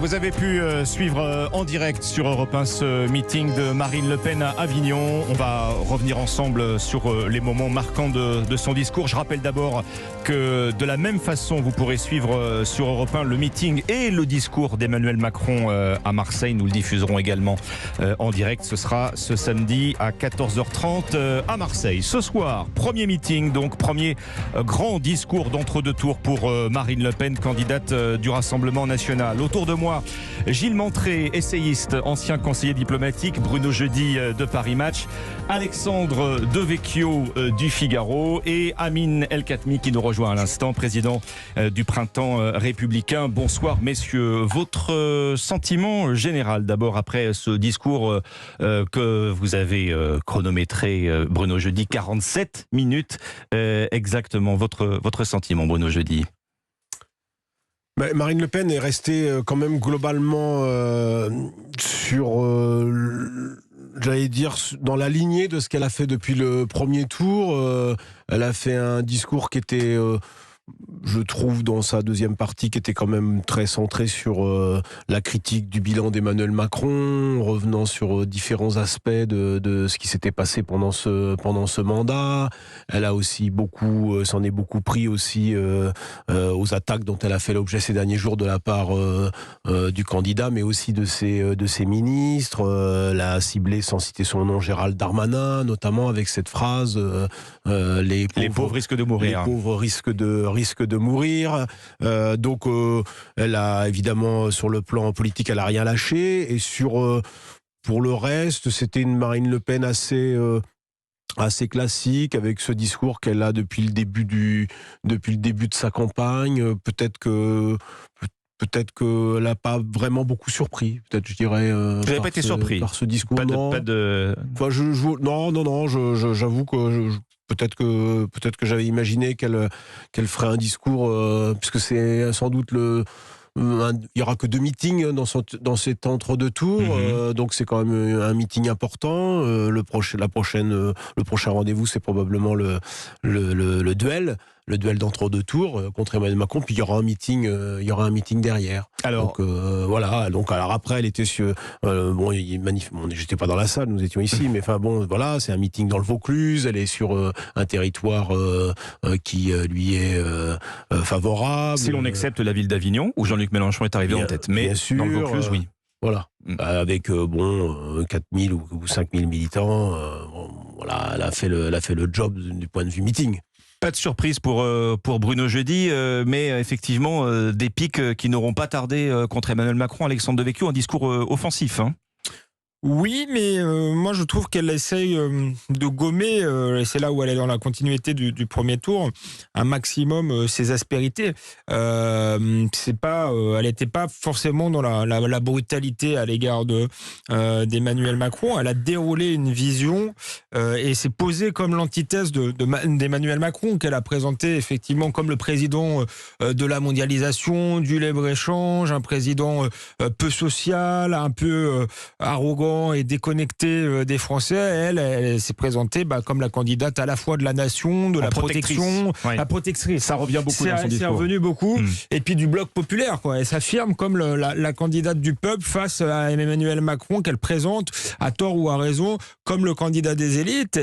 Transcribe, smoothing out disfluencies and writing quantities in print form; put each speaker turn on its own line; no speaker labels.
Vous avez pu suivre en direct sur Europe 1 ce meeting de Marine Le Pen à Avignon. On va revenir ensemble sur les moments marquants de son discours. Je rappelle d'abord que de la même façon, vous pourrez suivre sur Europe 1 le meeting et le discours d'Emmanuel Macron à Marseille. Nous le diffuserons également en direct. Ce sera ce samedi à 14h30 à Marseille. Ce soir, premier meeting, donc premier grand discours d'entre-deux tours pour Marine Le Pen, candidate du Rassemblement national. Autour de moi, Gilles Montré, essayiste, ancien conseiller diplomatique, Bruno Jeudi de Paris Match, Alexandre Devecchio du Figaro et Amine El Khatmi qui nous rejoint à l'instant, président du Printemps républicain. Bonsoir messieurs. Votre sentiment général d'abord après ce discours que vous avez chronométré, Bruno Jeudi, 47 minutes exactement. Votre sentiment, Bruno Jeudi?
Marine Le Pen est restée quand même globalement sur, j'allais dire, dans la lignée de ce qu'elle a fait depuis le premier tour. Elle a fait un discours qui était, je trouve, dans sa deuxième partie, qui était quand même très centré sur la critique du bilan d'Emmanuel Macron, revenant sur différents aspects de ce qui s'était passé pendant ce mandat. Elle a aussi s'en est beaucoup pris aussi aux attaques dont elle a fait l'objet ces derniers jours de la part du candidat, mais aussi de ses ministres. Elle a ciblé, sans citer son nom, Gérald Darmanin, notamment avec cette phrase les pauvres risquent de mourir. Les pauvres risquent de mourir. Donc, elle a évidemment, sur le plan politique, elle a rien lâché. Et pour le reste, c'était une Marine Le Pen assez classique, avec ce discours qu'elle a depuis le début de sa campagne. Peut-être qu'elle n'a pas vraiment beaucoup surpris. Peut-être, je dirais. Vous
n'avez pas été surpris
par ce discours?
Non.
J'avoue que peut-être que j'avais imaginé qu'elle ferait un discours, puisque c'est sans doute il y aura que 2 meetings dans cet entre-deux tours, donc c'est quand même un meeting important. Le prochain rendez-vous, c'est probablement le duel. Le duel d'entre-deux tours contre Emmanuel Macron, puis il y aura un meeting derrière. Alors, voilà. Donc, alors après, elle était sur. J'étais pas dans la salle, nous étions ici, mais enfin bon, voilà, c'est un meeting dans le Vaucluse. Elle est sur un territoire qui lui est favorable.
Si l'on accepte la ville d'Avignon, où Jean-Luc Mélenchon est arrivé en tête, mais bien sûr, dans le Vaucluse, oui.
Voilà, avec 4000 ou 5000 militants. Voilà, elle a fait le job du point de vue meeting.
Pas de surprise pour Bruno Jeudi, mais effectivement des pics qui n'auront pas tardé contre Emmanuel Macron. Alexandre Devecchio, un discours offensif.
Oui, mais moi je trouve qu'elle essaye de gommer, et c'est là où elle est dans la continuité du premier tour, un maximum ses aspérités. Elle n'était pas forcément dans la brutalité à l'égard d'Emmanuel Macron. Elle a déroulé une vision et s'est posée comme l'antithèse d'Emmanuel Macron, qu'elle a présenté effectivement comme le président de la mondialisation, du libre-échange, un président peu social, un peu arrogant et déconnectée des Français. Elle s'est présentée comme la candidate à la fois de la nation, de la protection, la protectrice.
Ça revient beaucoup dans son discours.
C'est revenu beaucoup. Et puis du bloc populaire, quoi. Elle s'affirme comme la candidate du peuple face à Emmanuel Macron, qu'elle présente à tort ou à raison comme le candidat des élites.